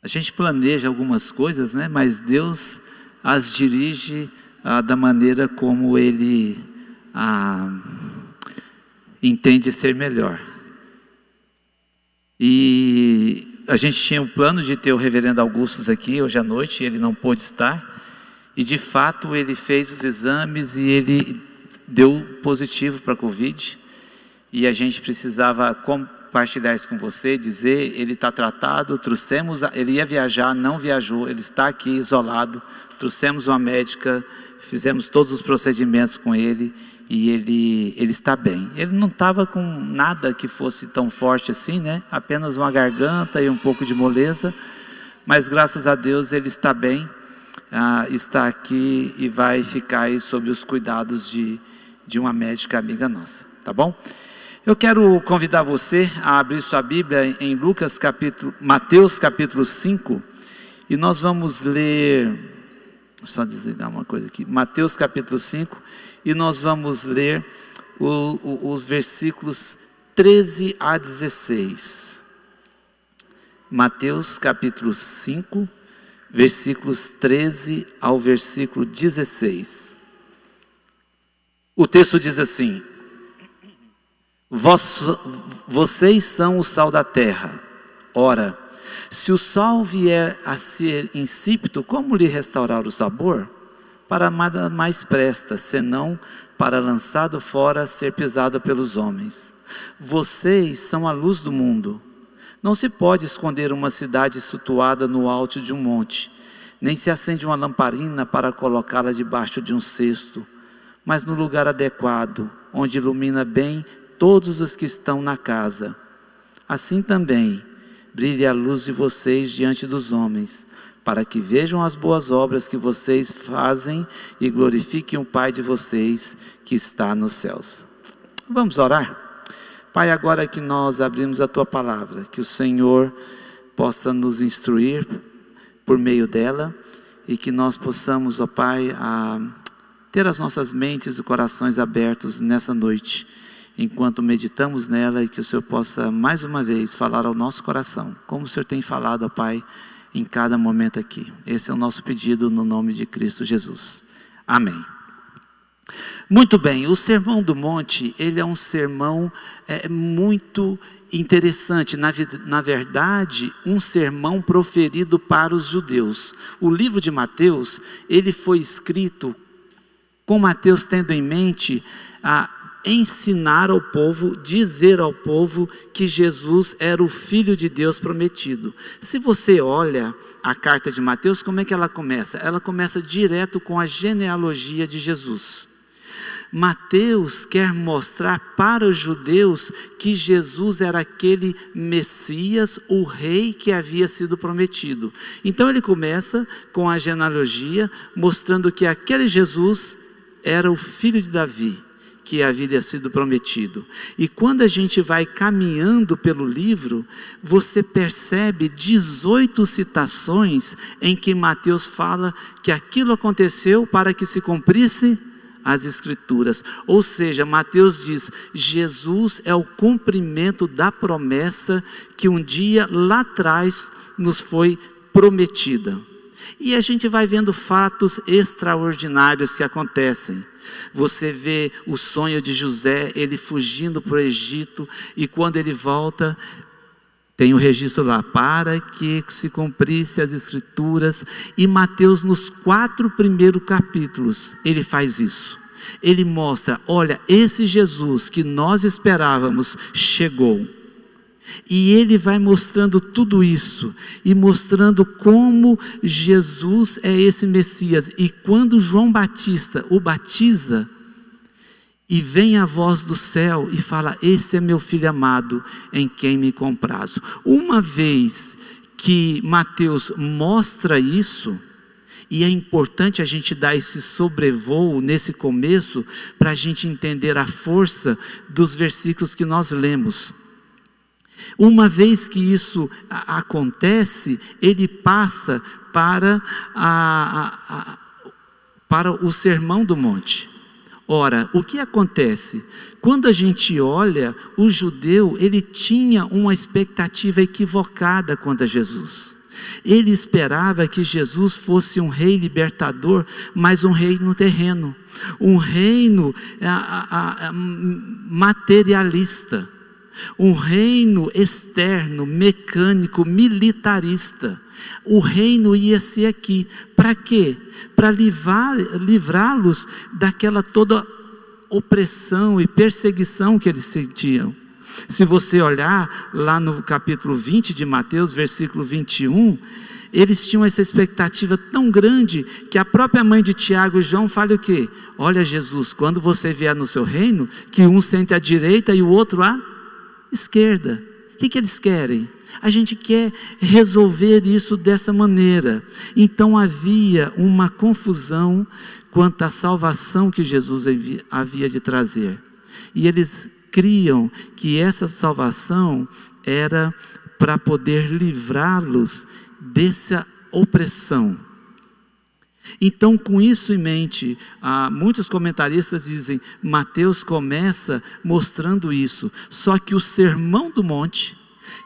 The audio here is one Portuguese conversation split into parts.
A gente planeja algumas coisas, né? Mas Deus as dirige da maneira como Ele entende ser melhor. E a gente tinha um plano de ter o reverendo Augustus aqui hoje à noite, ele não pôde estar. E de fato ele fez os exames e ele deu positivo para a Covid. E a gente precisava compartilhar isso com você, dizer, ele está tratado, trouxemos, ele ia viajar, não viajou, ele está aqui isolado, trouxemos uma médica, fizemos todos os procedimentos com ele e ele está bem. Ele não estava com nada que fosse tão forte assim, né? Apenas uma garganta e um pouco de moleza, mas graças a Deus ele está bem, está aqui e vai ficar aí sob os cuidados de uma médica amiga nossa, tá bom? Eu quero convidar você a abrir sua Bíblia em Mateus capítulo 5, e nós vamos ler, só desligar uma coisa aqui, Mateus capítulo 5, e nós vamos ler os versículos 13 a 16. Mateus capítulo 5, versículos 13 ao versículo 16. O texto diz assim: vocês são o sal da terra. Ora, se o sal vier a ser insípido, como lhe restaurar o sabor? Para nada mais presta, senão para lançado fora, ser pisado pelos homens. Vocês são a luz do mundo. Não se pode esconder uma cidade situada no alto de um monte, nem se acende uma lamparina para colocá-la debaixo de um cesto, mas no lugar adequado, onde ilumina bem todos os que estão na casa. Assim também brilhe a luz de vocês diante dos homens, para que vejam as boas obras que vocês fazem e glorifiquem o Pai de vocês que está nos céus. Vamos orar? Pai, agora que nós abrimos a Tua palavra, que o Senhor possa nos instruir por meio dela, e que nós possamos, ó Pai, ter as nossas mentes e corações abertos nessa noite, enquanto meditamos nela, e que o Senhor possa mais uma vez falar ao nosso coração, como o Senhor tem falado, ó Pai, em cada momento aqui. Esse é o nosso pedido no nome de Cristo Jesus. Amém. Muito bem, o Sermão do Monte, ele é um sermão muito interessante, na verdade, um sermão proferido para os judeus. O livro de Mateus, ele foi escrito com Mateus tendo em mente ensinar ao povo, dizer ao povo que Jesus era o Filho de Deus prometido. Se você olha a carta de Mateus, como é que ela começa? Ela começa direto com a genealogia de Jesus. Mateus quer mostrar para os judeus que Jesus era aquele Messias, o rei que havia sido prometido. Então ele começa com a genealogia, mostrando que aquele Jesus era o filho de Davi, que havia sido prometido. E quando a gente vai caminhando pelo livro, você percebe 18 citações em que Mateus fala que aquilo aconteceu para que se cumprisse as Escrituras. Ou seja, Mateus diz, Jesus é o cumprimento da promessa que um dia lá atrás nos foi prometida. E a gente vai vendo fatos extraordinários que acontecem. Você vê o sonho de José, ele fugindo para o Egito, e quando ele volta, tem o registro lá, para que se cumprisse as Escrituras. E Mateus, nos 4 primeiros capítulos, ele faz isso. Ele mostra, olha, esse Jesus que nós esperávamos, chegou. E ele vai mostrando tudo isso, e mostrando como Jesus é esse Messias. E quando João Batista o batiza, e vem a voz do céu e fala, esse é meu filho amado, em quem me comprazo. Uma vez que Mateus mostra isso, e é importante a gente dar esse sobrevoo nesse começo, para a gente entender a força dos versículos que nós lemos. Uma vez que isso acontece, ele passa para o Sermão do Monte. Ora, o que acontece? Quando a gente olha, o judeu, ele tinha uma expectativa equivocada quanto a Jesus. Ele esperava que Jesus fosse um rei libertador, mas um reino terreno, um reino materialista, um reino externo, mecânico, militarista. O reino ia ser aqui, para quê? Para livrá-los daquela toda opressão e perseguição que eles sentiam. Se você olhar lá no capítulo 20 de Mateus, versículo 21, eles tinham essa expectativa tão grande, que a própria mãe de Tiago e João fala o quê? Olha, Jesus, quando você vier no seu reino, que um sente à direita e o outro à esquerda. O que eles querem? A gente quer resolver isso dessa maneira. Então havia uma confusão quanto à salvação que Jesus havia de trazer. E eles criam que essa salvação era para poder livrá-los dessa opressão. Então, com isso em mente, muitos comentaristas dizem, Mateus começa mostrando isso. Só que o Sermão do Monte,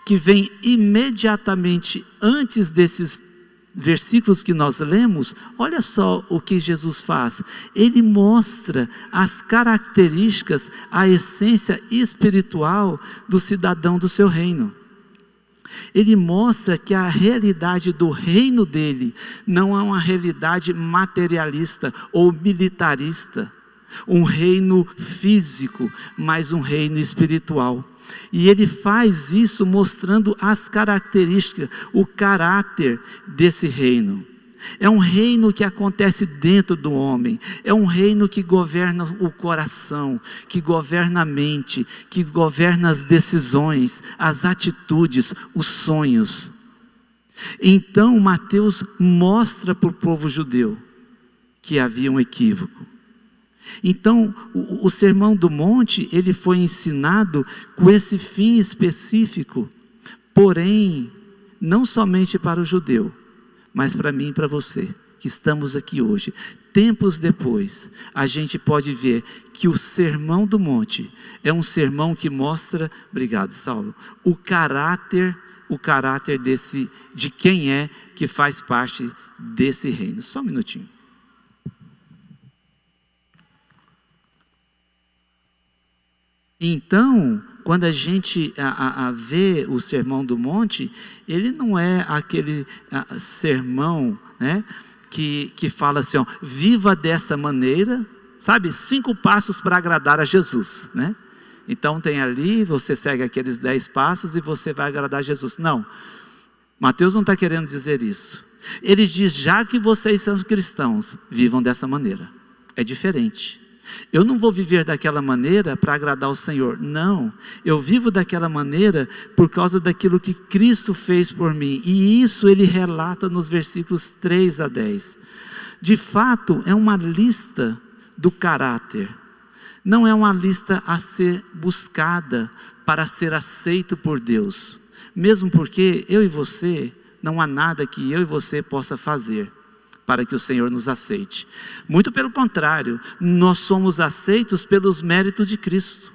que vem imediatamente antes desses versículos que nós lemos, olha só o que Jesus faz. Ele mostra as características, a essência espiritual do cidadão do seu reino. Ele mostra que a realidade do reino dele não é uma realidade materialista ou militarista, um reino físico, mas um reino espiritual. E ele faz isso mostrando as características, o caráter desse reino. É um reino que acontece dentro do homem, é um reino que governa o coração, que governa a mente, que governa as decisões, as atitudes, os sonhos. Então Mateus mostra para o povo judeu que havia um equívoco. Então o Sermão do Monte, ele foi ensinado com esse fim específico, porém não somente para o judeu, mas para mim e para você, que estamos aqui hoje. Tempos depois, a gente pode ver que o Sermão do Monte é um sermão que mostra, obrigado Saulo, o caráter de quem é que faz parte desse reino. Só um minutinho. Então, quando a gente vê o Sermão do Monte, ele não é aquele sermão, né, que fala assim, ó, viva dessa maneira, sabe, 5 passos para agradar a Jesus, né? Então tem ali, você segue aqueles 10 passos e você vai agradar a Jesus. Não, Mateus não está querendo dizer isso. Ele diz, já que vocês são cristãos, vivam dessa maneira. É diferente. Eu não vou viver daquela maneira para agradar o Senhor, não, eu vivo daquela maneira por causa daquilo que Cristo fez por mim, e isso ele relata nos versículos 3 a 10, de fato é uma lista do caráter, não é uma lista a ser buscada para ser aceito por Deus, mesmo porque eu e você, não há nada que eu e você possa fazer para que o Senhor nos aceite. Muito pelo contrário, nós somos aceitos pelos méritos de Cristo,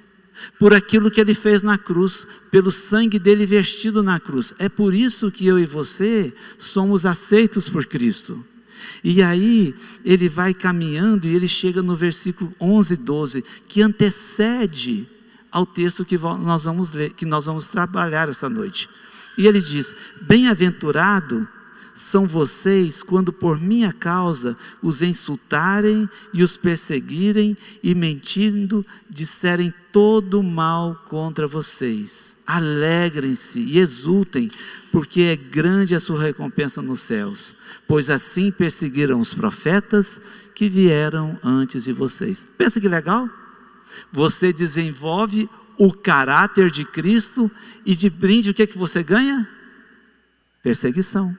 por aquilo que Ele fez na cruz, pelo sangue dEle vertido na cruz. É por isso que eu e você somos aceitos por Cristo. E aí, ele vai caminhando e ele chega no versículo 11 e 12, que antecede ao texto que nós vamos ler, que nós vamos trabalhar essa noite. E ele diz, bem-aventurado são vocês quando por minha causa os insultarem e os perseguirem e mentindo disserem todo mal contra vocês. Alegrem-se e exultem, porque é grande a sua recompensa nos céus, pois assim perseguiram os profetas que vieram antes de vocês. Pensa que legal? Você desenvolve o caráter de Cristo e de brinde o que você ganha? Perseguição.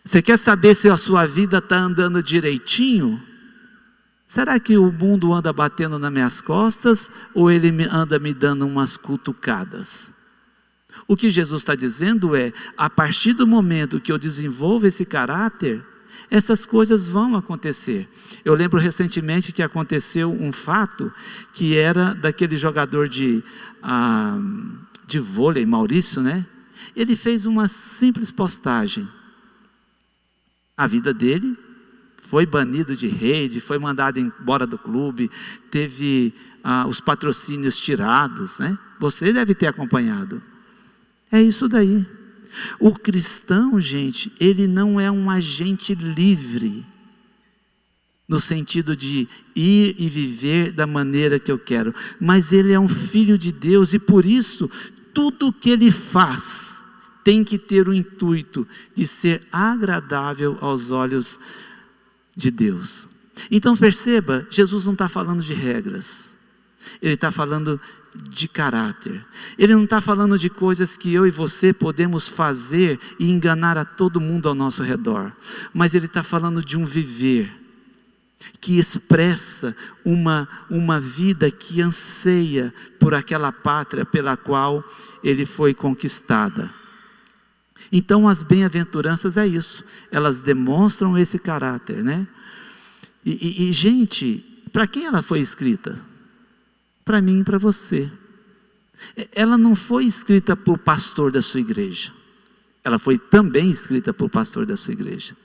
Você quer saber se a sua vida está andando direitinho? Será que o mundo anda batendo nas minhas costas ou ele anda me dando umas cutucadas? O que Jesus está dizendo é, a partir do momento que eu desenvolvo esse caráter, essas coisas vão acontecer. Eu lembro recentemente que aconteceu um fato que era daquele jogador de vôlei, Maurício, né? ele fez uma simples postagem. A vida dele foi banido de rede, foi mandado embora do clube, teve os patrocínios tirados, né? Você deve ter acompanhado. É isso daí. O cristão, gente, ele não é um agente livre, no sentido de ir e viver da maneira que eu quero, mas ele é um filho de Deus, e por isso, tudo que ele faz, tem que ter o intuito de ser agradável aos olhos de Deus. Então perceba, Jesus não está falando de regras, ele está falando de caráter. Ele não está falando de coisas que eu e você podemos fazer e enganar a todo mundo ao nosso redor, mas ele está falando de um viver que expressa uma vida que anseia por aquela pátria pela qual ele foi conquistada. Então as bem-aventuranças é isso, elas demonstram esse caráter, né? E gente, para quem ela foi escrita? Para mim e para você. Ela não foi escrita por pastor da sua igreja, ela foi também escrita por pastor da sua igreja.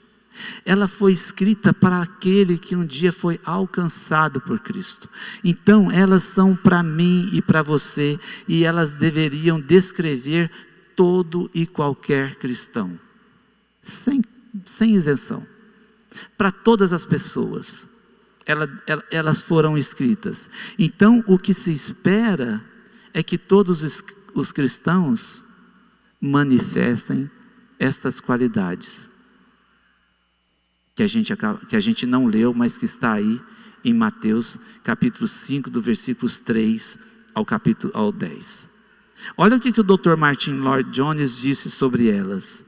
Ela foi escrita para aquele que um dia foi alcançado por Cristo. Então elas são para mim e para você, e elas deveriam descrever todo e qualquer cristão, sem isenção, para todas as pessoas. Elas foram escritas. Então o que se espera é que todos os cristãos manifestem estas qualidades que a gente não leu, mas que está aí em Mateus capítulo 5, do versículos 3 ao 10. Olha o que o Dr. Martin Lloyd-Jones disse sobre elas.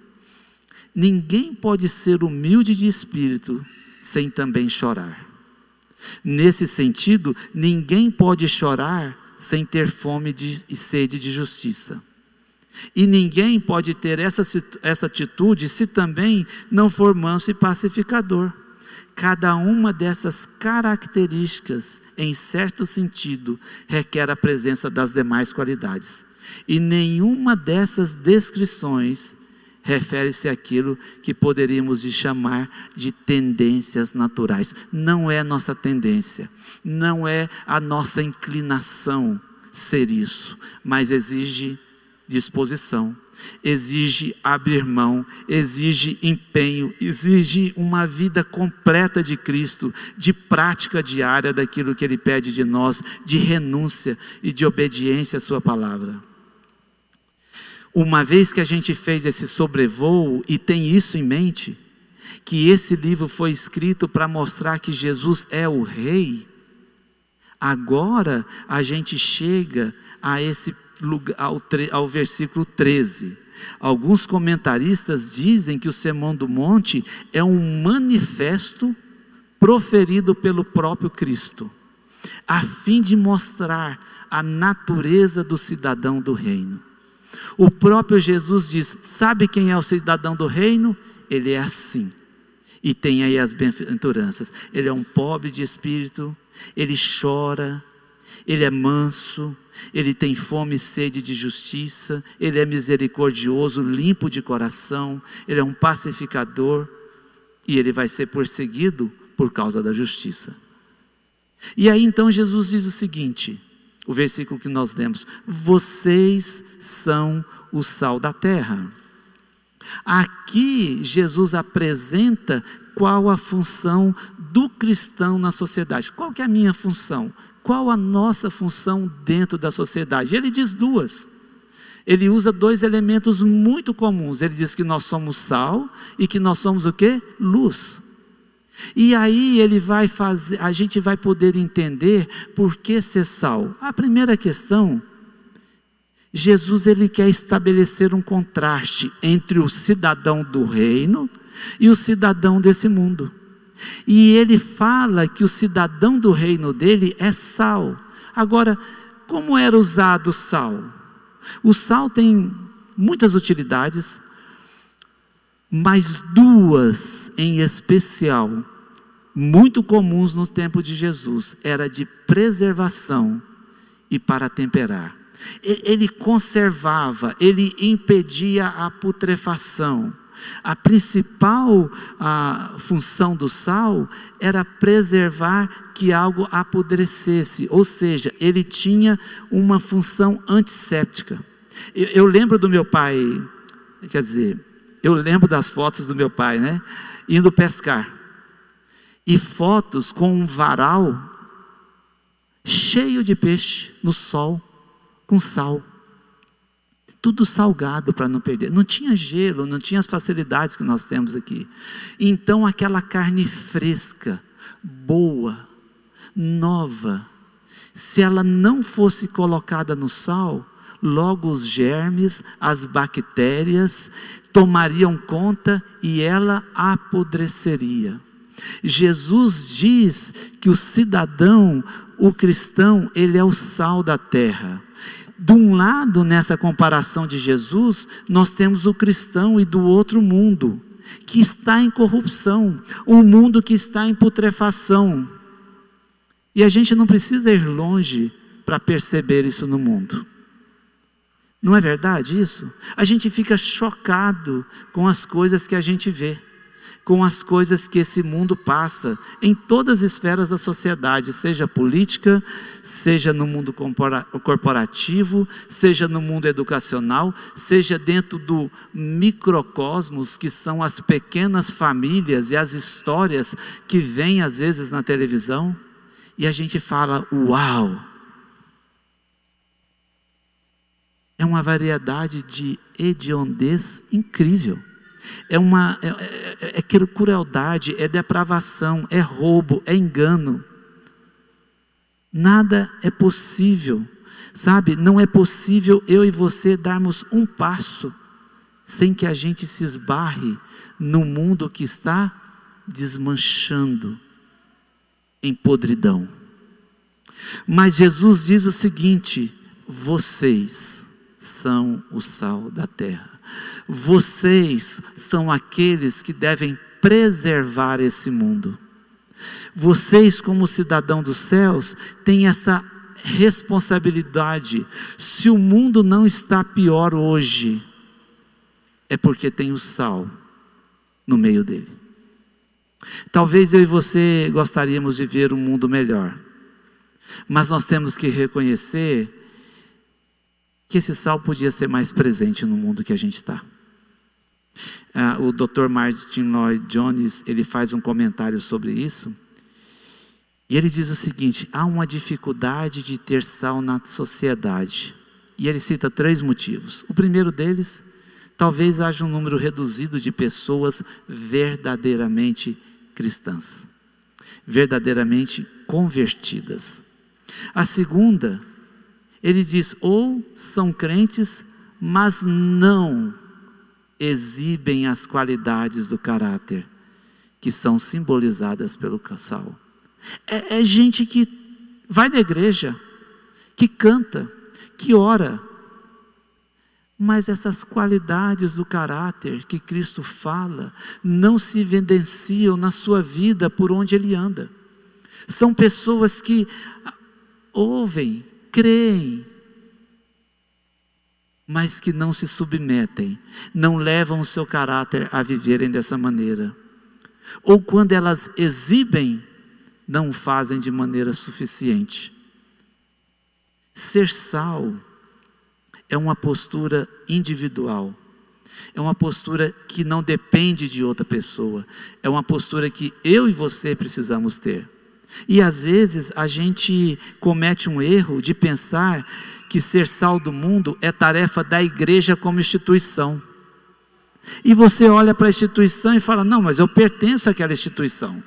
Ninguém pode ser humilde de espírito sem também chorar. Nesse sentido, ninguém pode chorar sem ter fome e sede de justiça. E ninguém pode ter essa atitude se também não for manso e pacificador. Cada uma dessas características, em certo sentido, requer a presença das demais qualidades. E nenhuma dessas descrições refere-se àquilo que poderíamos chamar de tendências naturais. Não é nossa tendência, não é a nossa inclinação ser isso, mas exige disposição, exige abrir mão, exige empenho, exige uma vida completa de Cristo, de prática diária daquilo que Ele pede de nós, de renúncia e de obediência à sua palavra. Uma vez que a gente fez esse sobrevoo e tem isso em mente, que esse livro foi escrito para mostrar que Jesus é o Rei, agora a gente chega a esse lugar, ao versículo 13. Alguns comentaristas dizem que o Sermão do Monte é um manifesto proferido pelo próprio Cristo, a fim de mostrar a natureza do cidadão do reino. O próprio Jesus diz: sabe quem é o cidadão do reino? Ele é assim, e tem aí as bem-aventuranças. Ele é um pobre de espírito, ele chora, ele é manso, ele tem fome e sede de justiça, ele é misericordioso, limpo de coração, ele é um pacificador, e ele vai ser perseguido por causa da justiça. E aí então Jesus diz o seguinte, o versículo que nós lemos: vocês são o sal da terra. Aqui Jesus apresenta qual a função do cristão na sociedade. Qual que é a minha função? Qual a nossa função dentro da sociedade? Ele diz duas. Ele usa dois elementos muito comuns. Ele diz que nós somos sal e que nós somos o quê? Luz. E aí a gente vai poder entender por que ser sal. A primeira questão, Jesus ele quer estabelecer um contraste entre o cidadão do reino e o cidadão desse mundo. E ele fala que o cidadão do reino dele é sal. Agora, como era usado o sal? O sal tem muitas utilidades, mas duas em especial, muito comuns no tempo de Jesus, era de preservação e para temperar. Ele conservava, ele impedia a putrefação. A principal função do sal era preservar que algo apodrecesse, ou seja, ele tinha uma função antisséptica. Eu lembro do meu pai, eu lembro das fotos do meu pai, né, indo pescar, e fotos com um varal cheio de peixe no sol, com sal. Tudo salgado para não perder. Não tinha gelo, não tinha as facilidades que nós temos aqui. Então aquela carne fresca, boa, nova, se ela não fosse colocada no sal, logo os germes, as bactérias tomariam conta e ela apodreceria. Jesus diz que o cidadão, o cristão, ele é o sal da terra. De um lado, nessa comparação de Jesus, nós temos o cristão, e do outro mundo, que está em corrupção, um mundo que está em putrefação. E a gente não precisa ir longe para perceber isso no mundo. Não é verdade isso? A gente fica chocado com as coisas que a gente vê, com as coisas que esse mundo passa, em todas as esferas da sociedade, seja política, seja no mundo corporativo, seja no mundo educacional, seja dentro do microcosmos, que são as pequenas famílias e as histórias que vêm às vezes na televisão, e a gente fala, uau! É uma variedade de hediondez incrível. É crueldade, é depravação, é roubo, é engano. Nada é possível, sabe? Não é possível eu e você darmos um passo sem que a gente se esbarre no mundo que está desmanchando em podridão. Mas Jesus diz o seguinte: vocês são o sal da terra. Vocês são aqueles que devem preservar esse mundo. Vocês, como cidadão dos céus, têm essa responsabilidade. Se o mundo não está pior hoje, é porque tem o sal no meio dele. Talvez eu e você gostaríamos de ver um mundo melhor, mas nós temos que reconhecer que esse sal podia ser mais presente no mundo que a gente está. O Dr. Martin Lloyd Jones, ele faz um comentário sobre isso, e ele diz o seguinte: há uma dificuldade de ter sal na sociedade, e ele cita 3 motivos. O primeiro deles, talvez haja um número reduzido de pessoas verdadeiramente cristãs, verdadeiramente convertidas. A segunda, ele diz, ou são crentes, mas não exibem as qualidades do caráter que são simbolizadas pelo sal. É gente que vai na igreja, que canta, que ora, mas essas qualidades do caráter que Cristo fala não se evidenciam na sua vida por onde ele anda. São pessoas que ouvem, creem, mas que não se submetem, não levam o seu caráter a viverem dessa maneira. Ou quando elas exibem, não o fazem de maneira suficiente. Ser sal é uma postura individual, é uma postura que não depende de outra pessoa, é uma postura que eu e você precisamos ter. E às vezes a gente comete um erro de pensar que ser sal do mundo é tarefa da igreja como instituição. E você olha para a instituição e fala, não, mas eu pertenço àquela instituição.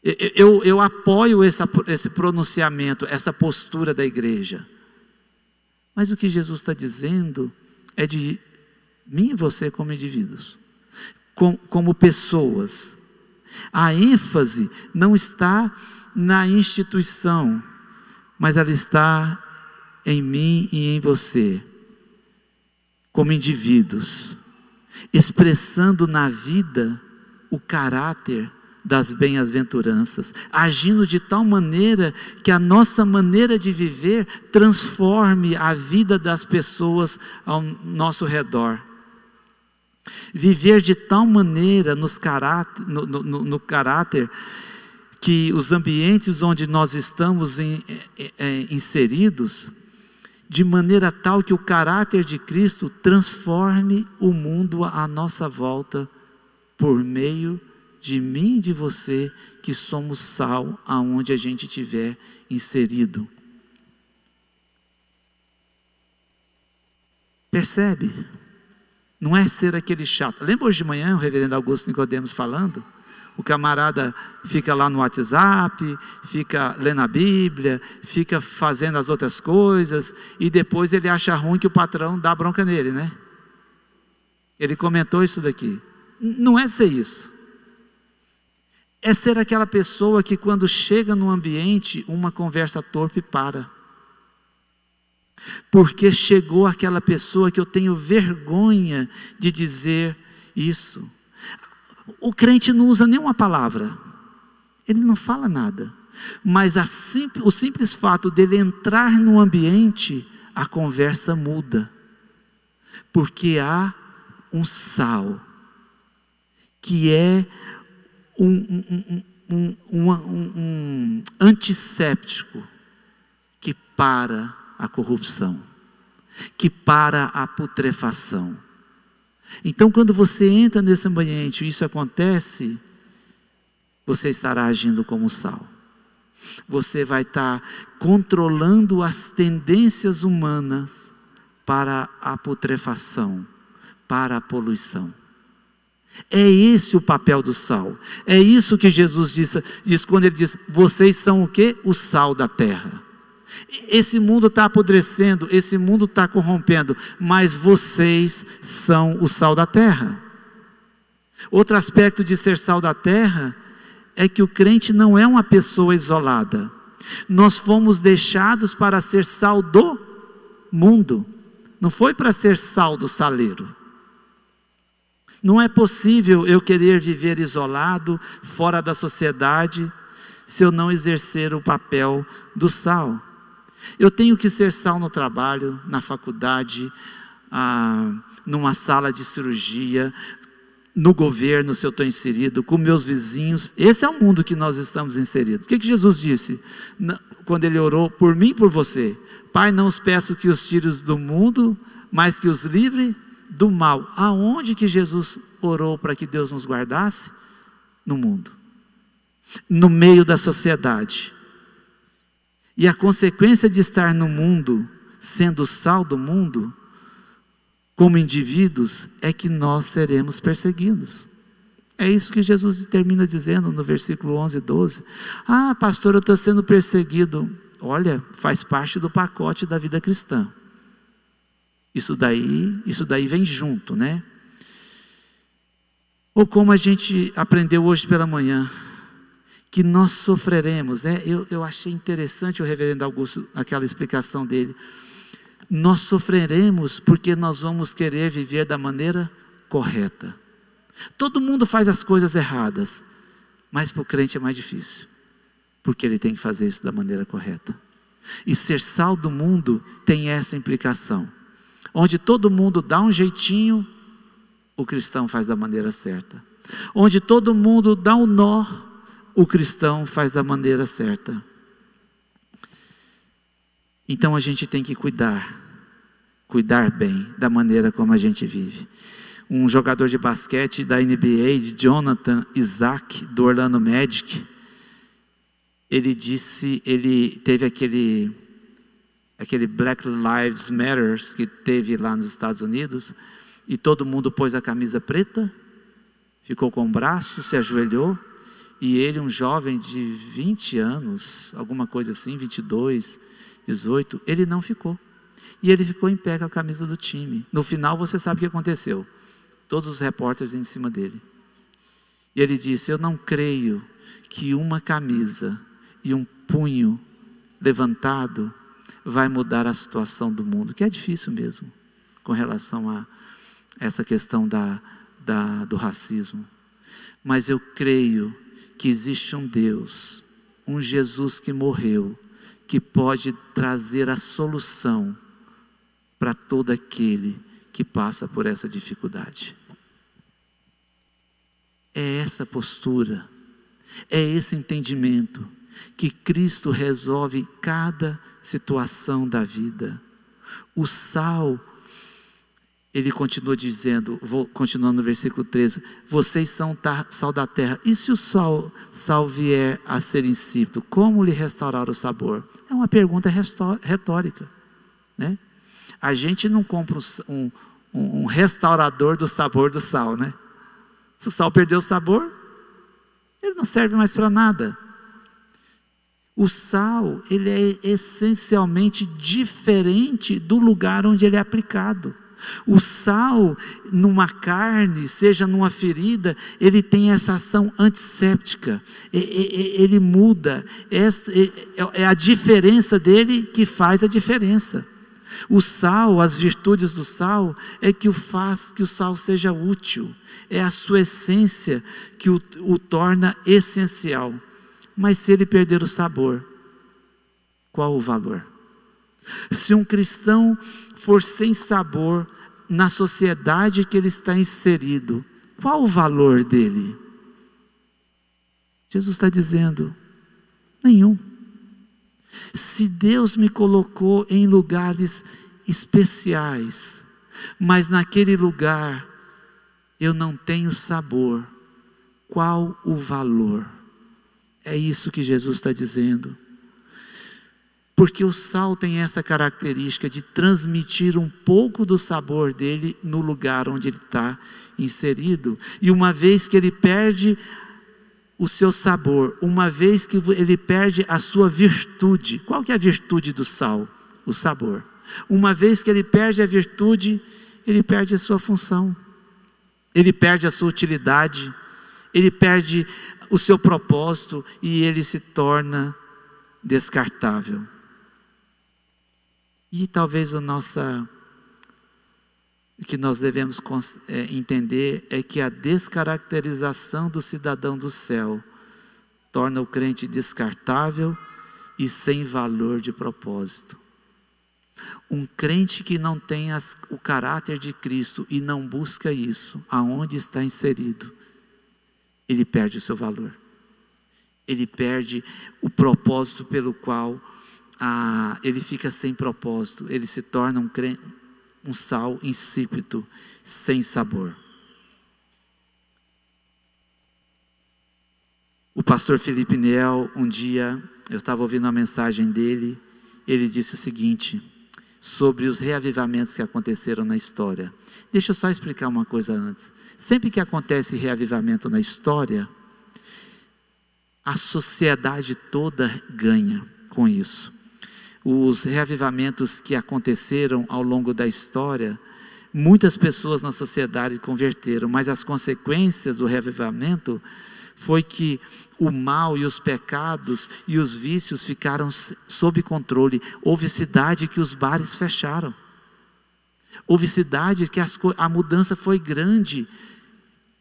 Eu apoio esse pronunciamento, essa postura da igreja. Mas o que Jesus está dizendo é de mim e você como indivíduos, como pessoas. A ênfase não está na instituição, mas ela está em mim e em você, como indivíduos, expressando na vida o caráter das bem-aventuranças, agindo de tal maneira que a nossa maneira de viver transforme a vida das pessoas ao nosso redor. Viver de tal maneira no caráter que os ambientes onde nós estamos inseridos, de maneira tal que o caráter de Cristo transforme o mundo à nossa volta, por meio de mim e de você, que somos sal aonde a gente estiver inserido. Percebe? Não é ser aquele chato. Lembra hoje de manhã o reverendo Augusto Nicodemos falando? O camarada fica lá no WhatsApp, fica lendo a Bíblia, fica fazendo as outras coisas, e depois ele acha ruim que o patrão dá bronca nele, né? Ele comentou isso daqui. Não é ser isso. É ser aquela pessoa que quando chega no ambiente, uma conversa torpe para. Porque chegou aquela pessoa que eu tenho vergonha de dizer isso. O crente não usa nenhuma palavra, ele não fala nada, mas o simples fato dele entrar no ambiente, a conversa muda, porque há um sal, que é um antisséptico, que para a corrupção, que para a putrefação. Então, quando você entra nesse ambiente e isso acontece, você estará agindo como sal. Você vai estar controlando as tendências humanas para a putrefação, para a poluição. É esse o papel do sal. É isso que Jesus diz quando ele diz: vocês são o quê? O sal da terra. Esse mundo está apodrecendo, esse mundo está corrompendo, mas vocês são o sal da terra. Outro aspecto de ser sal da terra é que o crente não é uma pessoa isolada. Nós fomos deixados para ser sal do mundo, não foi para ser sal do saleiro. Não é possível eu querer viver isolado, fora da sociedade, se eu não exercer o papel do sal. Eu tenho que ser sal no trabalho, na faculdade, numa sala de cirurgia, no governo, se eu estou inserido, com meus vizinhos. Esse é o mundo que nós estamos inseridos. O que Jesus disse quando ele orou por mim e por você? Pai, não os peço que os tires do mundo, mas que os livre do mal. Aonde que Jesus orou para que Deus nos guardasse? No mundo, no meio da sociedade. E a consequência de estar no mundo, sendo o sal do mundo, como indivíduos, é que nós seremos perseguidos. É isso que Jesus termina dizendo no versículo 11 e 12. Ah, pastor, eu estou sendo perseguido. Olha, faz parte do pacote da vida cristã. Isso daí vem junto, né? Ou como a gente aprendeu hoje pela manhã, que nós sofreremos, né? Eu achei interessante o reverendo Augusto, aquela explicação dele. Nós sofreremos porque nós vamos querer viver da maneira correta. Todo mundo faz as coisas erradas, mas para o crente é mais difícil, porque ele tem que fazer isso da maneira correta. E ser sal do mundo tem essa implicação. Onde todo mundo dá um jeitinho, o cristão faz da maneira certa. Onde todo mundo dá um nó, o cristão faz da maneira certa. Então a gente tem que cuidar bem da maneira como a gente vive. Um jogador de basquete da NBA, de Jonathan Isaac, do Orlando Magic, ele teve aquele Black Lives Matter que teve lá nos Estados Unidos, e todo mundo pôs a camisa preta, ficou com o braço, se ajoelhou, e ele, um jovem de 20 anos, alguma coisa assim, 22, 18, ele não ficou. E ele ficou em pé com a camisa do time. No final você sabe o que aconteceu. Todos os repórteres em cima dele. E ele disse: eu não creio que uma camisa e um punho levantado vai mudar a situação do mundo, que é difícil mesmo, com relação a essa questão do racismo. Mas eu creio que existe um Deus, um Jesus que morreu, que pode trazer a solução para todo aquele que passa por essa dificuldade. É essa postura, é esse entendimento que Cristo resolve cada situação da vida. O sal, ele continua dizendo, continuando no versículo 13, vocês são sal da terra, e se o sal vier a ser insípido, como lhe restaurar o sabor? É uma pergunta retórica, né? A gente não compra um restaurador do sabor do sal, né? Se o sal perdeu o sabor, ele não serve mais para nada. O sal, ele é essencialmente diferente do lugar onde ele é aplicado. O sal, numa carne, seja numa ferida, ele tem essa ação antisséptica, ele muda, é a diferença dele que faz a diferença. O sal, as virtudes do sal, é que faz que o sal seja útil, é a sua essência que o torna essencial. Mas se ele perder o sabor, qual o valor? Se um cristão for sem sabor na sociedade que ele está inserido, qual o valor dele? Jesus está dizendo, nenhum. Se Deus me colocou em lugares especiais, mas naquele lugar eu não tenho sabor, qual o valor? É isso que Jesus está dizendo. Porque o sal tem essa característica de transmitir um pouco do sabor dele no lugar onde ele está inserido. E uma vez que ele perde o seu sabor, uma vez que ele perde a sua virtude, qual que é a virtude do sal? O sabor. Uma vez que ele perde a virtude, ele perde a sua função, ele perde a sua utilidade, ele perde o seu propósito e ele se torna descartável. E talvez o que nós devemos entender é que a descaracterização do cidadão do céu torna o crente descartável e sem valor de propósito. Um crente que não tem o caráter de Cristo e não busca isso, aonde está inserido, ele perde o seu valor. Ele perde o propósito pelo qual ele fica sem propósito. Ele se torna um sal insípido, sem sabor. O pastor Felipe Niel, um dia, eu estava ouvindo uma mensagem dele, ele disse o seguinte, sobre os reavivamentos que aconteceram na história. Deixa eu só explicar uma coisa antes. Sempre que acontece reavivamento na história, a sociedade toda ganha com isso. Os reavivamentos que aconteceram ao longo da história, muitas pessoas na sociedade converteram, mas as consequências do reavivamento foi que o mal e os pecados e os vícios ficaram sob controle. Houve cidade que os bares fecharam. Houve cidade que a mudança foi grande.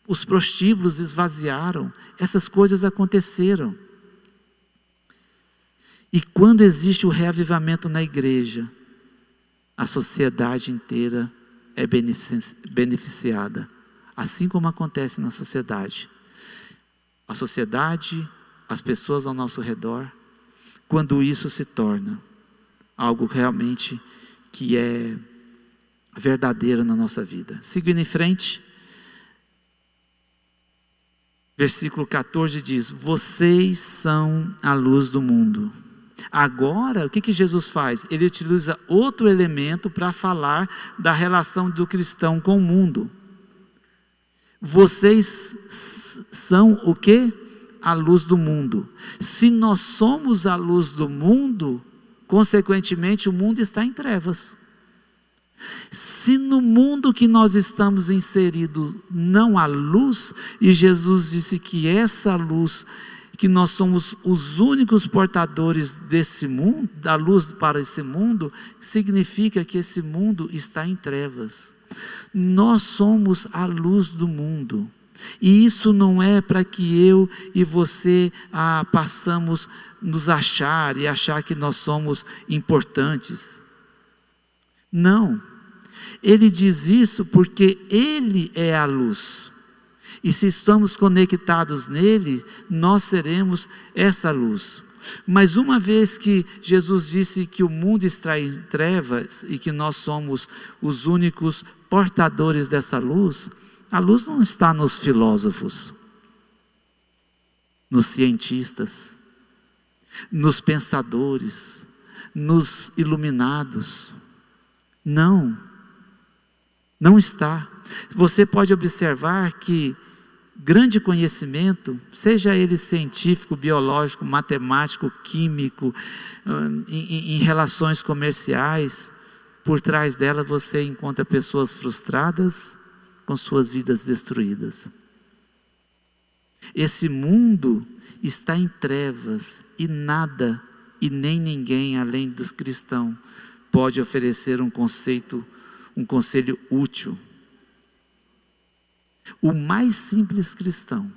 Os prostíbulos esvaziaram. Essas coisas aconteceram. E quando existe o reavivamento na igreja, a sociedade inteira é beneficiada. Assim como acontece na sociedade. A sociedade, as pessoas ao nosso redor, quando isso se torna algo realmente que é verdadeiro na nossa vida. Seguindo em frente, versículo 14 diz, vocês são a luz do mundo. Agora, o que Jesus faz? Ele utiliza outro elemento para falar da relação do cristão com o mundo. Vocês são o quê? A luz do mundo. Se nós somos a luz do mundo, consequentemente o mundo está em trevas. Se no mundo que nós estamos inseridos não há luz, e Jesus disse que essa luz, que nós somos os únicos portadores desse mundo, da luz para esse mundo, significa que esse mundo está em trevas. Nós somos a luz do mundo. E isso não é para que eu e você passamos nos achar e achar que nós somos importantes. Não. Ele diz isso porque Ele é a luz. E se estamos conectados nele, nós seremos essa luz. Mas uma vez que Jesus disse que o mundo está em trevas e que nós somos os únicos portadores dessa luz, a luz não está nos filósofos, nos cientistas, nos pensadores, nos iluminados. Não está. Você pode observar que grande conhecimento, seja ele científico, biológico, matemático, químico, em relações comerciais, por trás dela você encontra pessoas frustradas, com suas vidas destruídas. Esse mundo está em trevas e nada e nem ninguém além dos cristãos pode oferecer um conselho útil. O mais simples cristão,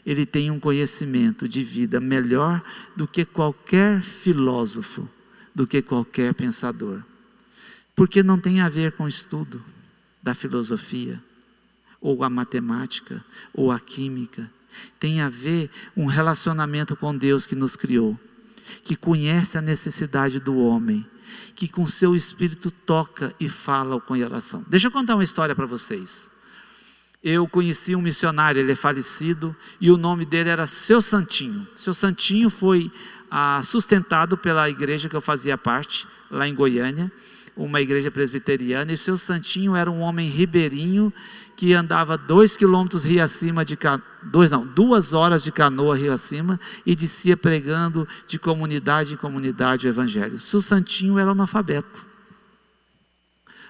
ele tem um conhecimento de vida melhor do que qualquer filósofo, do que qualquer pensador, porque não tem a ver com estudo da filosofia, ou a matemática, ou a química. Tem a ver um relacionamento com Deus que nos criou, que conhece a necessidade do homem, que com seu espírito toca e fala ao coração. Deixa eu contar uma história para vocês. Eu conheci um missionário, ele é falecido, e o nome dele era Seu Santinho. Seu Santinho foi sustentado pela igreja que eu fazia parte, lá em Goiânia, uma igreja presbiteriana, e Seu Santinho era um homem ribeirinho, que andava 2 quilômetros rio acima, 2 horas de canoa rio acima, e descia pregando de comunidade em comunidade o evangelho. Seu Santinho era analfabeto,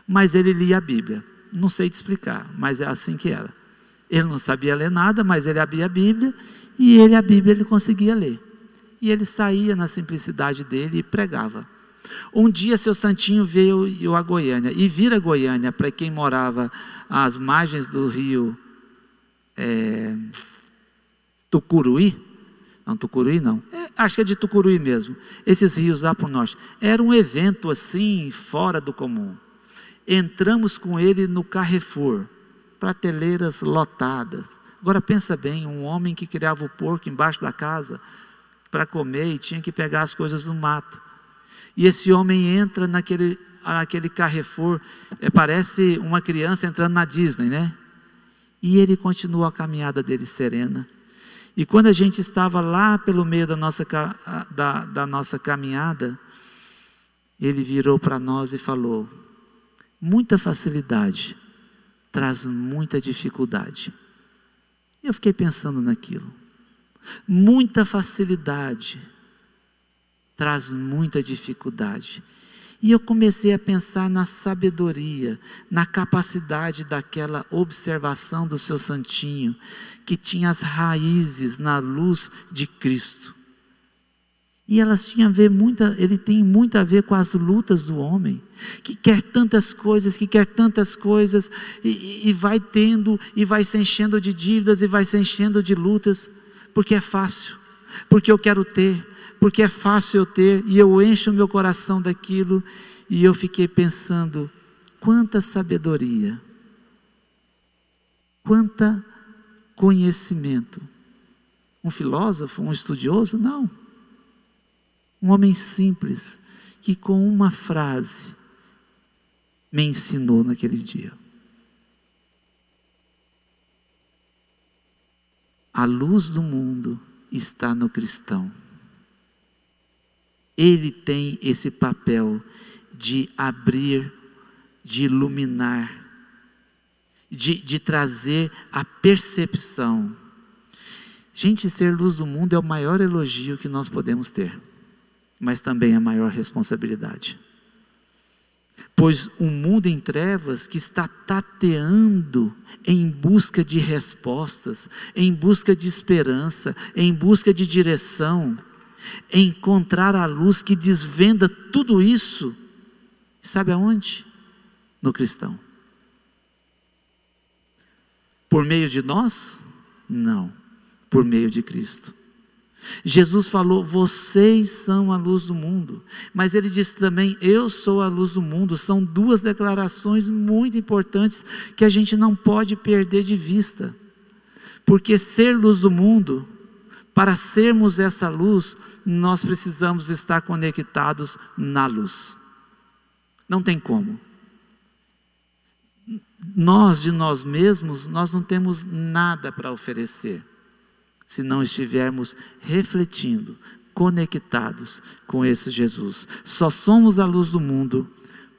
mas ele lia a Bíblia. Não sei te explicar, mas é assim que era. Ele não sabia ler nada, mas ele abria a Bíblia, e a Bíblia ele conseguia ler. E ele saía na simplicidade dele e pregava. Um dia Seu Santinho veio a Goiânia, e vir a Goiânia, para quem morava às margens do rio Tucuruí, não, Tucuruí não, acho que é de Tucuruí mesmo, esses rios lá para o norte, era um evento assim, fora do comum. Entramos com ele no Carrefour, prateleiras lotadas. Agora pensa bem, um homem que criava o porco embaixo da casa, para comer, e tinha que pegar as coisas no mato. E esse homem entra naquele Carrefour, parece uma criança entrando na Disney, né? E ele continua a caminhada dele serena. E quando a gente estava lá pelo meio da nossa caminhada, ele virou para nós e falou: muita facilidade traz muita dificuldade. Eu fiquei pensando naquilo. Muita facilidade traz muita dificuldade. E eu comecei a pensar na sabedoria, na capacidade daquela observação do Seu Santinho, que tinha as raízes na luz de Cristo. E elas tinham a ver ele tem muito a ver com as lutas do homem, que quer tantas coisas, e vai tendo, e vai se enchendo de dívidas, e vai se enchendo de lutas, porque é fácil, porque eu quero ter, porque é fácil eu ter, e eu encho o meu coração daquilo. E eu fiquei pensando, quanta sabedoria, quanta conhecimento. Um filósofo, um estudioso? Não. Um homem simples, que com uma frase me ensinou naquele dia. A luz do mundo está no cristão. Ele tem esse papel de abrir, de iluminar, de trazer a percepção. Gente, ser luz do mundo é o maior elogio que nós podemos ter, mas também a maior responsabilidade. Pois um mundo em trevas que está tateando em busca de respostas, em busca de esperança, em busca de direção, encontrar a luz que desvenda tudo isso, sabe aonde? No cristão. Por meio de nós? Não, por meio de Cristo. Jesus falou: vocês são a luz do mundo, mas ele disse também: eu sou a luz do mundo. São duas declarações muito importantes que a gente não pode perder de vista, porque ser luz do mundo, para sermos essa luz, nós precisamos estar conectados na luz. Não tem como. Nós, de nós mesmos, nós não temos nada para oferecer, se não estivermos refletindo, conectados com esse Jesus. Só somos a luz do mundo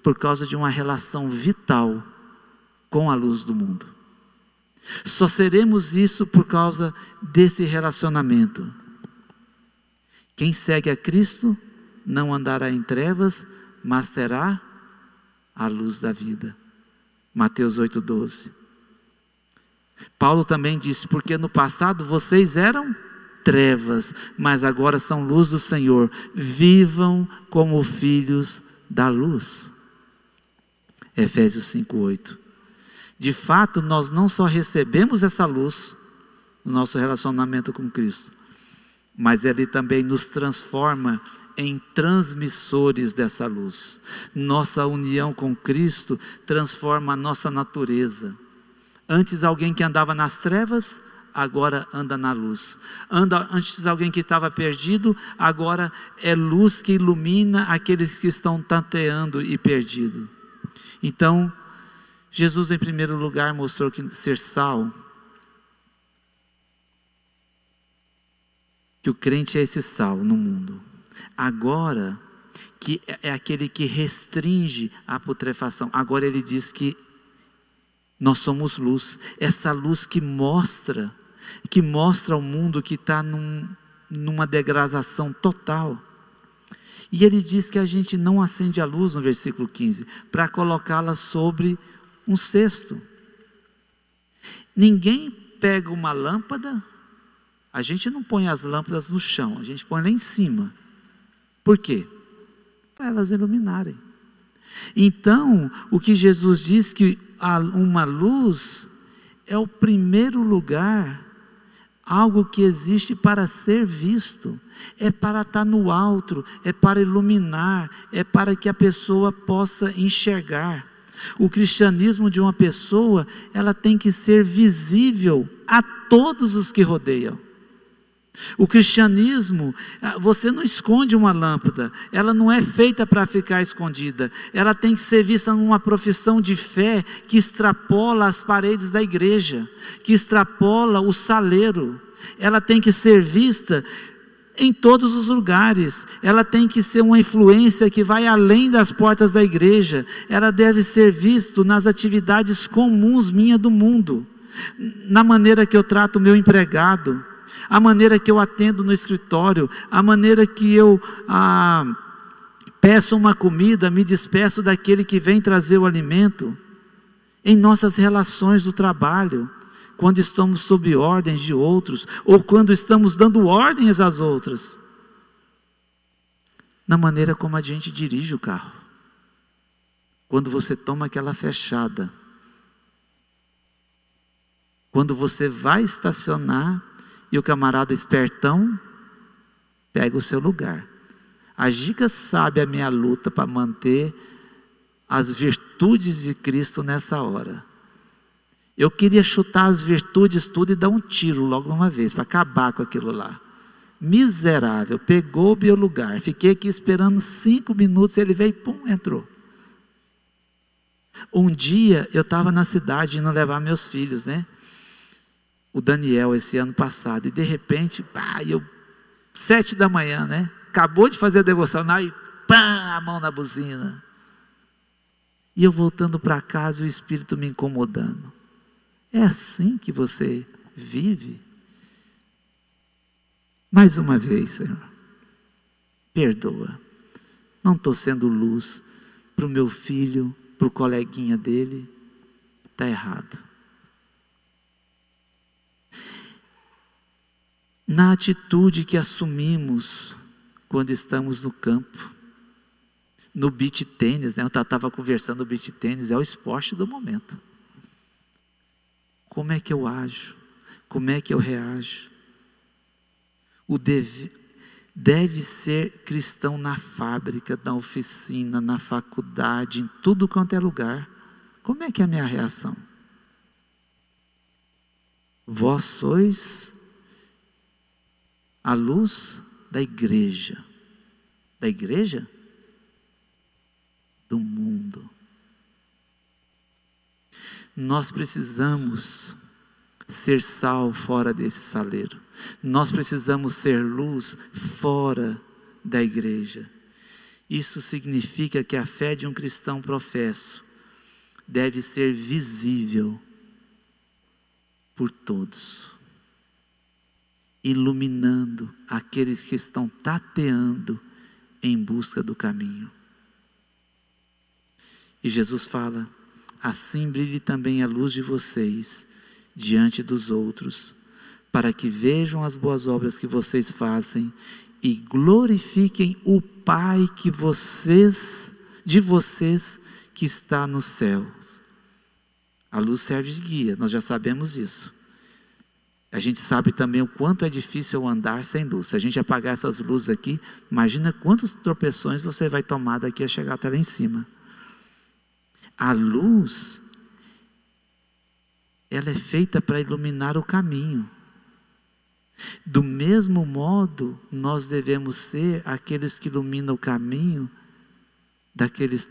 por causa de uma relação vital com a luz do mundo. Só seremos isso por causa desse relacionamento. Quem segue a Cristo não andará em trevas, mas terá a luz da vida. Mateus 8,12. Paulo também disse: porque no passado vocês eram trevas, mas agora são luz do Senhor. Vivam como filhos da luz. Efésios 5,8. De fato, nós não só recebemos essa luz no nosso relacionamento com Cristo, mas Ele também nos transforma em transmissores dessa luz. Nossa união com Cristo transforma a nossa natureza. Antes alguém que andava nas trevas, agora anda na luz. Antes alguém que estava perdido, agora é luz que ilumina aqueles que estão tateando e perdidos. Então, Jesus em primeiro lugar mostrou que ser sal, que o crente é esse sal no mundo. Agora, que é aquele que restringe a putrefação. Agora ele diz que nós somos luz. Essa luz que mostra ao mundo que está numa degradação total. E ele diz que a gente não acende a luz, no versículo 15, para colocá-la sobre um cesto. Ninguém pega uma lâmpada, a gente não põe as lâmpadas no chão, a gente põe lá em cima. Por quê? Para elas iluminarem. Então, o que Jesus diz que uma luz é o primeiro lugar, algo que existe para ser visto, é para estar no alto, é para iluminar, é para que a pessoa possa enxergar. O cristianismo de uma pessoa, ela tem que ser visível a todos os que rodeiam. O cristianismo, você não esconde uma lâmpada, ela não é feita para ficar escondida, ela tem que ser vista numa profissão de fé que extrapola as paredes da igreja, que extrapola o saleiro, ela tem que ser vista em todos os lugares, ela tem que ser uma influência que vai além das portas da igreja, ela deve ser vista nas atividades comuns minha do mundo, na maneira que eu trato o meu empregado, a maneira que eu atendo no escritório, a maneira que eu peço uma comida, me despeço daquele que vem trazer o alimento, em nossas relações do trabalho, quando estamos sob ordens de outros, ou quando estamos dando ordens às outras, na maneira como a gente dirige o carro, quando você toma aquela fechada, quando você vai estacionar, e o camarada espertão pega o seu lugar. A Gica sabe a minha luta para manter as virtudes de Cristo nessa hora. Eu queria chutar as virtudes tudo e dar um tiro logo de uma vez, para acabar com aquilo lá. Miserável, pegou o meu lugar. Fiquei aqui esperando 5 minutos, ele veio e pum, entrou. Um dia eu estava na cidade indo levar meus filhos, né? O Daniel, esse ano passado, e de repente, 7 da manhã, né? Acabou de fazer a devocional e pá, a mão na buzina. E eu voltando para casa e o Espírito me incomodando. É assim que você vive? Mais uma vez, Senhor, perdoa. Não estou sendo luz para o meu filho, para o coleguinha dele. Está errado. Na atitude que assumimos quando estamos no campo, no beach tênis, né? Eu estava conversando, o beach tênis é o esporte do momento. Como é que eu ajo? Como é que eu reajo? Deve ser cristão na fábrica, na oficina, na faculdade, em tudo quanto é lugar. Como é que é a minha reação? Vós sois a luz da igreja. Da igreja? Do mundo. Nós precisamos ser sal fora desse saleiro. Nós precisamos ser luz fora da igreja. Isso significa que a fé de um cristão professo deve ser visível por todos, iluminando aqueles que estão tateando em busca do caminho. E Jesus fala: assim brilhe também a luz de vocês diante dos outros, para que vejam as boas obras que vocês fazem e glorifiquem o Pai de vocês que está nos céus. A luz serve de guia, nós já sabemos isso. A gente sabe também o quanto é difícil andar sem luz. Se a gente apagar essas luzes aqui, imagina quantos tropeções você vai tomar daqui a chegar até lá em cima. A luz, ela é feita para iluminar o caminho. Do mesmo modo, nós devemos ser aqueles que iluminam o caminho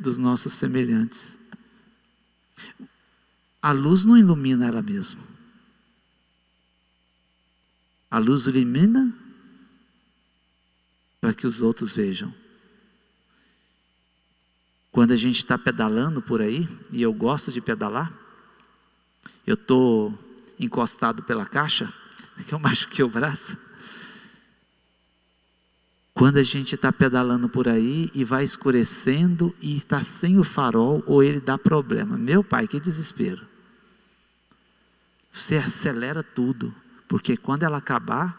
dos nossos semelhantes. A luz não ilumina ela mesma. A luz ilumina para que os outros vejam. Quando a gente está pedalando por aí, e eu gosto de pedalar, eu estou encostado pela caixa, que eu machuquei o braço. Quando a gente está pedalando por aí e vai escurecendo e está sem o farol, ou ele dá problema. Meu pai, que desespero. Você acelera tudo, porque quando ela acabar,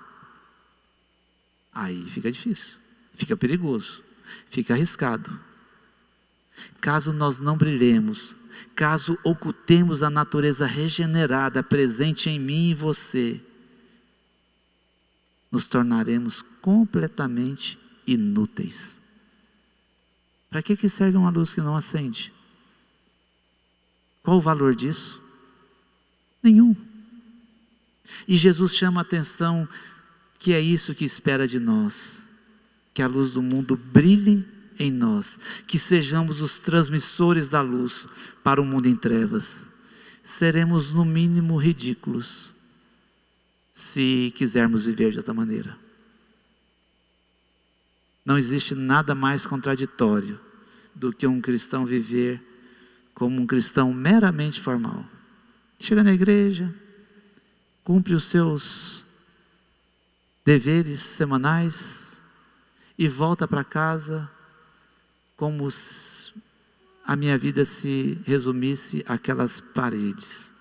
aí fica difícil, fica perigoso, fica arriscado. Caso nós não brilhemos, caso ocultemos a natureza regenerada presente em mim e você, nos tornaremos completamente inúteis. Para que serve uma luz que não acende? Qual o valor disso? Nenhum. E Jesus chama a atenção que é isso que espera de nós, que a luz do mundo brilhe em nós, que sejamos os transmissores da luz para o mundo em trevas. Seremos no mínimo ridículos se quisermos viver de outra maneira. Não existe nada mais contraditório do que um cristão viver como um cristão meramente formal. Chega na igreja, cumpre os seus deveres semanais e volta para casa como se a minha vida se resumisse àquelas paredes,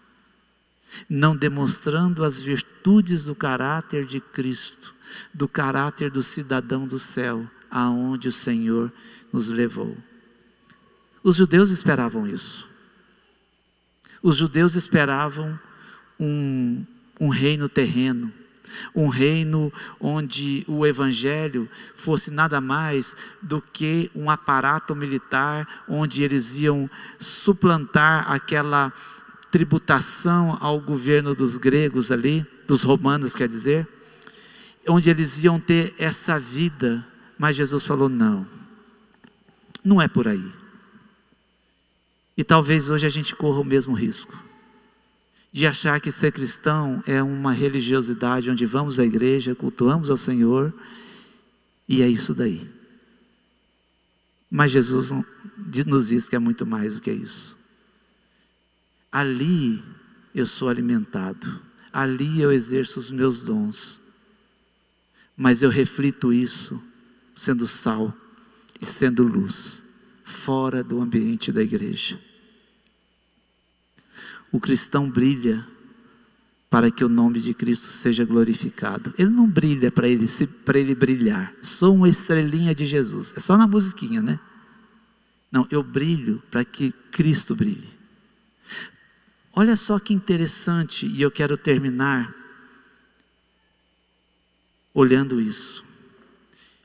não demonstrando as virtudes do caráter de Cristo, do caráter do cidadão do céu, aonde o Senhor nos levou. Os judeus esperavam isso. Os judeus esperavam um reino terreno, um reino onde o evangelho fosse nada mais do que um aparato militar, onde eles iam suplantar aquela tributação ao governo dos gregos ali, dos romanos quer dizer, onde eles iam ter essa vida. Mas Jesus falou: não é por aí. E talvez hoje a gente corra o mesmo risco de achar que ser cristão é uma religiosidade onde vamos à igreja, cultuamos ao Senhor e é isso daí. Mas Jesus nos diz que é muito mais do que isso. Ali eu sou alimentado, ali eu exerço os meus dons, mas eu reflito isso sendo sal e sendo luz fora do ambiente da igreja. O cristão brilha para que o nome de Cristo seja glorificado. Ele não brilha para ele brilhar. Sou uma estrelinha de Jesus. É só na musiquinha, né? Não, eu brilho para que Cristo brilhe. Olha só que interessante, e eu quero terminar olhando isso.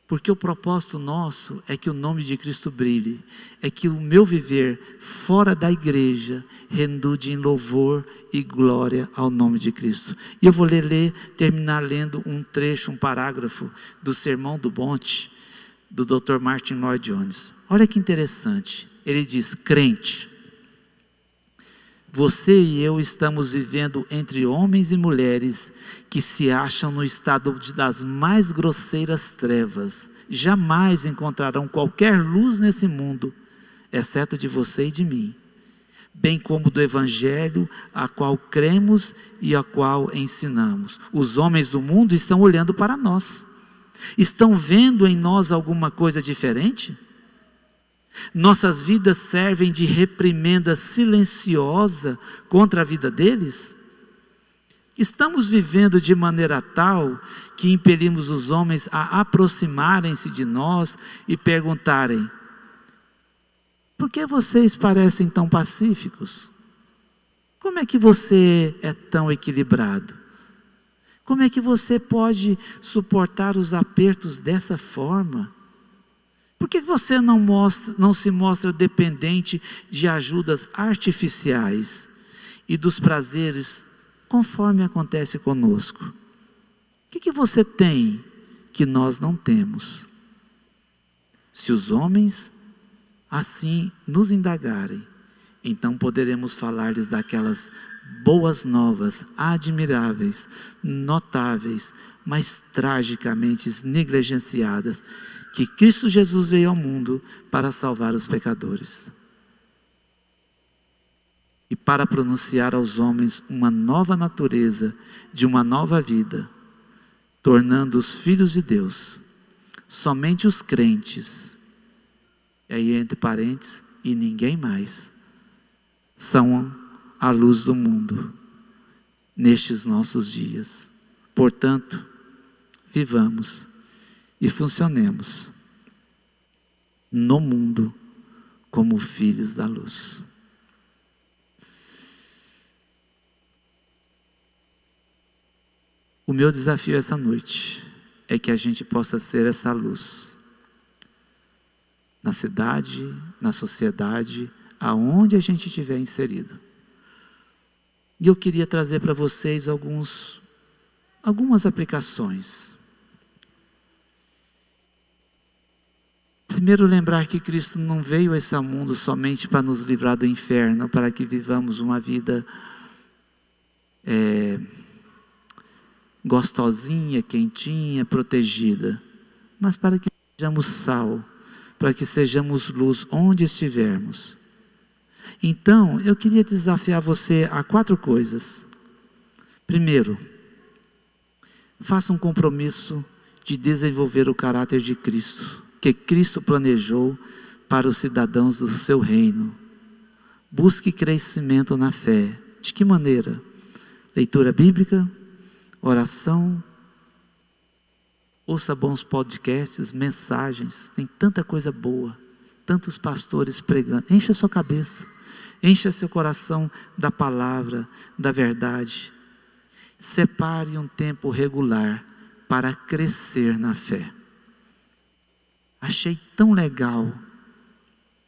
Porque o propósito nosso é que o nome de Cristo brilhe, é que o meu viver fora da igreja redunde em louvor e glória ao nome de Cristo. E eu vou terminar lendo um trecho, um parágrafo do Sermão do Monte, do Dr. Martin Lloyd Jones. Olha que interessante, ele diz: crente, você e eu estamos vivendo entre homens e mulheres que se acham no estado das mais grosseiras trevas. Jamais encontrarão qualquer luz nesse mundo, exceto de você e de mim, bem como do Evangelho a qual cremos e a qual ensinamos. Os homens do mundo estão olhando para nós. Estão vendo em nós alguma coisa diferente? Nossas vidas servem de reprimenda silenciosa contra a vida deles? Estamos vivendo de maneira tal que impelimos os homens a aproximarem-se de nós e perguntarem: por que vocês parecem tão pacíficos? Como é que você é tão equilibrado? Como é que você pode suportar os apertos dessa forma? Por que você não se mostra dependente de ajudas artificiais e dos prazeres conforme acontece conosco? O que você tem que nós não temos? Se os homens assim nos indagarem, então poderemos falar-lhes daquelas boas novas, admiráveis, notáveis, mas tragicamente negligenciadas, que Cristo Jesus veio ao mundo para salvar os pecadores e para pronunciar aos homens uma nova natureza de uma nova vida, tornando-os filhos de Deus. Somente os crentes, e aí entre parênteses, e ninguém mais, são a luz do mundo nestes nossos dias. Portanto, vivamos e funcionemos no mundo como filhos da luz. O meu desafio essa noite é que a gente possa ser essa luz na cidade, na sociedade, aonde a gente estiver inserido. E eu queria trazer para vocês algumas aplicações. Primeiro, lembrar que Cristo não veio a esse mundo somente para nos livrar do inferno, para que vivamos uma vida gostosinha, quentinha, protegida, mas para que sejamos sal, para que sejamos luz onde estivermos. Então, eu queria desafiar você a 4 coisas. Primeiro, faça um compromisso de desenvolver o caráter de Cristo, que Cristo planejou para os cidadãos do seu reino. Busque crescimento na fé. De que maneira? Leitura bíblica, oração, ouça bons podcasts, mensagens, tem tanta coisa boa, tantos pastores pregando. Encha a sua cabeça, encha seu coração da palavra, da verdade. Separe um tempo regular para crescer na fé. Achei tão legal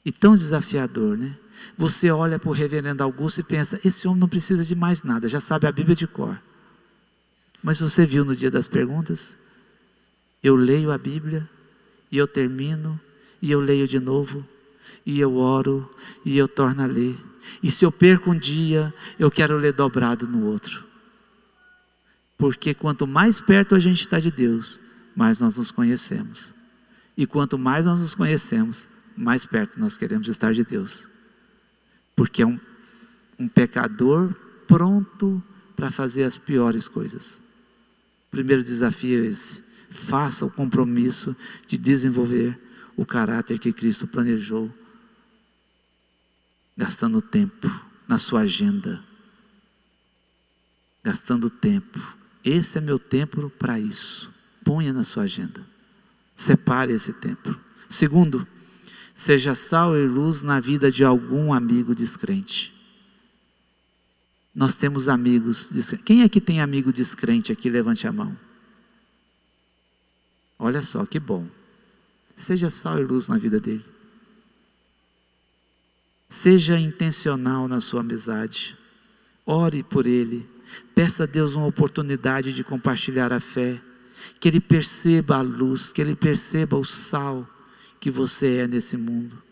e tão desafiador, né? Você olha para o reverendo Augusto e pensa: esse homem não precisa de mais nada, já sabe a Bíblia de cor. Mas você viu no dia das perguntas? Eu leio a Bíblia, e eu termino, e eu leio de novo, e eu oro, e eu torno a ler. E se eu perco um dia, eu quero ler dobrado no outro. Porque quanto mais perto a gente está de Deus, mais nós nos conhecemos. E quanto mais nós nos conhecemos, mais perto nós queremos estar de Deus. Porque é um pecador pronto para fazer as piores coisas. O primeiro desafio é esse: faça o compromisso de desenvolver o caráter que Cristo planejou, gastando tempo na sua agenda, gastando tempo. Esse é meu tempo para isso. Ponha na sua agenda, separe esse tempo. Segundo, seja sal e luz na vida de algum amigo descrente. Nós temos amigos descrentes. Quem é que tem amigo descrente aqui? Levante a mão. Olha só, que bom. Seja sal e luz na vida dele. Seja intencional na sua amizade. Ore por ele. Peça a Deus uma oportunidade de compartilhar a fé. Que ele perceba a luz, que ele perceba o sal que você é nesse mundo.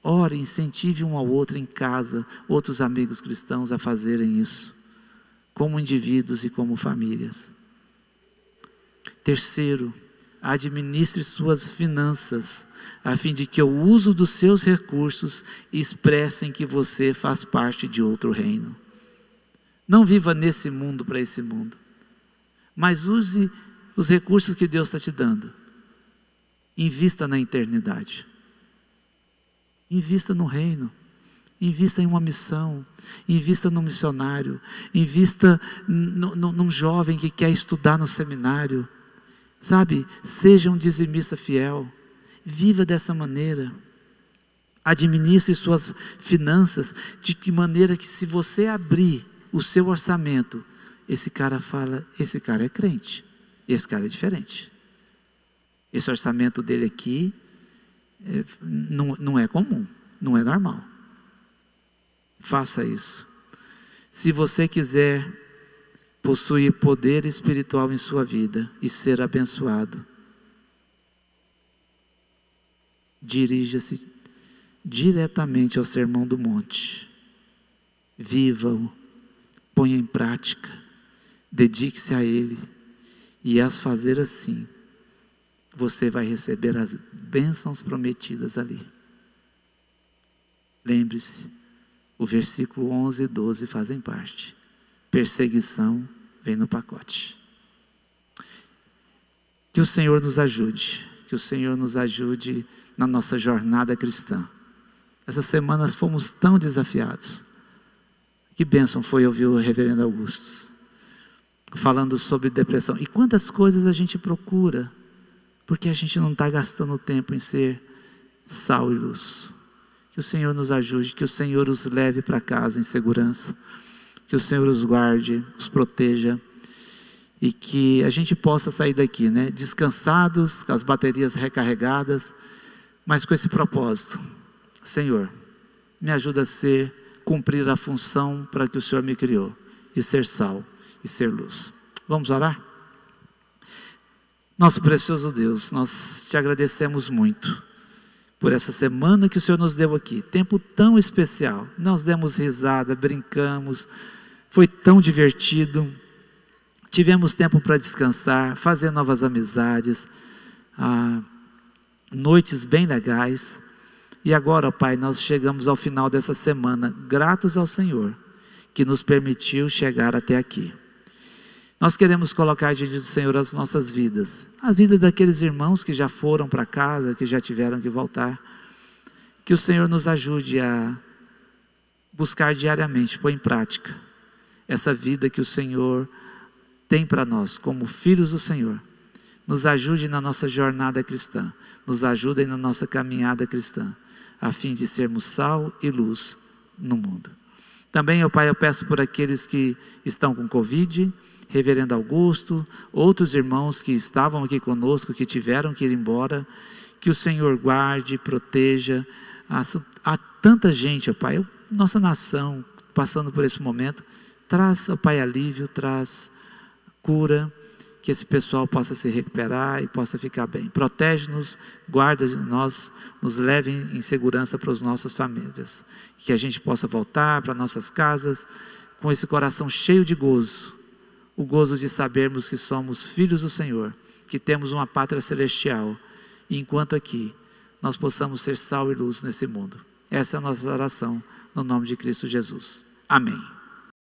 Ore, incentive um ao outro em casa, outros amigos cristãos a fazerem isso, como indivíduos e como famílias. Terceiro, administre suas finanças, a fim de que o uso dos seus recursos expressem que você faz parte de outro reino. Não viva nesse mundo para esse mundo, mas use os recursos que Deus está te dando. Invista na eternidade. Invista no reino. Invista em uma missão. Invista num missionário. Invista num jovem que quer estudar no seminário. Sabe? Seja um dizimista fiel. Viva dessa maneira. Administre suas finanças de que maneira que, se você abrir o seu orçamento, esse cara fala, esse cara é crente. Esse cara é diferente. Esse orçamento dele aqui não é comum, não é normal. Faça isso. Se você quiser possuir poder espiritual em sua vida e ser abençoado, dirija-se diretamente ao Sermão do Monte. Viva-o, ponha em prática, dedique-se a ele. E ao fazer assim, você vai receber as bênçãos prometidas ali. Lembre-se, o versículo 11 e 12 fazem parte. Perseguição vem no pacote. Que o Senhor nos ajude. Que o Senhor nos ajude na nossa jornada cristã. Essa semana fomos tão desafiados. Que bênção foi ouvir o reverendo Augusto falando sobre depressão. E quantas coisas a gente procura, porque a gente não está gastando tempo em ser sal e luz. Que o Senhor nos ajude, que o Senhor os leve para casa em segurança, que o Senhor os guarde, os proteja, e que a gente possa sair daqui, né, descansados, com as baterias recarregadas, mas com esse propósito: Senhor, me ajuda a cumprir a função para que o Senhor me criou, de ser sal e ser luz. Vamos orar? Nosso precioso Deus, nós te agradecemos muito por essa semana que o Senhor nos deu aqui, tempo tão especial. Nós demos risada, brincamos, foi tão divertido, tivemos tempo para descansar, fazer novas amizades, noites bem legais. E agora, Pai, nós chegamos ao final dessa semana, gratos ao Senhor que nos permitiu chegar até aqui. Nós queremos colocar diante do Senhor as nossas vidas, a vida daqueles irmãos que já foram para casa, que já tiveram que voltar. Que o Senhor nos ajude a buscar diariamente, pôr em prática essa vida que o Senhor tem para nós, como filhos do Senhor. Nos ajude na nossa jornada cristã, nos ajude na nossa caminhada cristã, a fim de sermos sal e luz no mundo. Também, ó Pai, eu peço por aqueles que estão com Covid, reverendo Augusto, outros irmãos que estavam aqui conosco, que tiveram que ir embora, que o Senhor guarde, proteja. Há tanta gente, ó Pai, nossa nação passando por esse momento. Traz, ó Pai, alívio, traz cura, que esse pessoal possa se recuperar e possa ficar bem. Protege-nos, guarda de nós, nos leve em segurança para as nossas famílias. Que a gente possa voltar para nossas casas com esse coração cheio de gozo. O gozo de sabermos que somos filhos do Senhor, que temos uma pátria celestial, e enquanto aqui, nós possamos ser sal e luz nesse mundo. Essa é a nossa oração, no nome de Cristo Jesus. Amém.